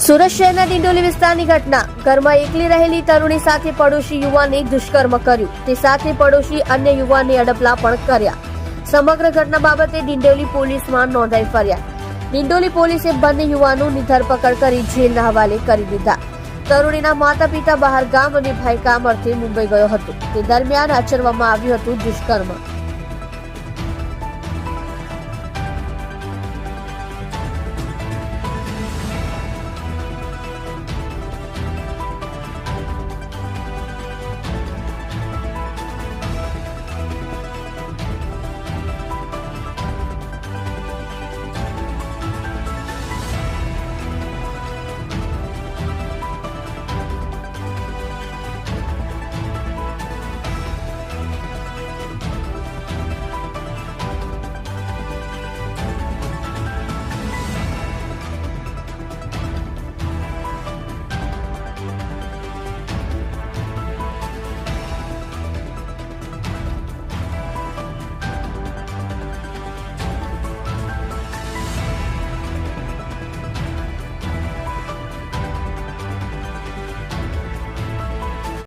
સુરત શહેરના ડિંડોલી વિસ્તારની ઘટના. ઘરમાં એકલી રહેલી તરુણી સાથે પડોશી યુવાને દુષ્કર્મ કર્યું. તે સાથે પડોશી અન્ય યુવાનને અડપલા પણ કર્યા. સમગ્ર ઘટના બાબતે ડિંડોલી પોલીસમાં નોંધાઈ ફરિયાદ. ડિંડોલી પોલીસે બંને યુવાનોની ધરપકડ કરી જેલના હવાલે કરી દીધા. તરુણીના માતા પિતા બહાર ગામ અને ભાઈ કામ અર્થે મુંબઈ ગયો હતો. તે દરમિયાન આચરવામાં આવ્યું હતું દુષ્કર્મ.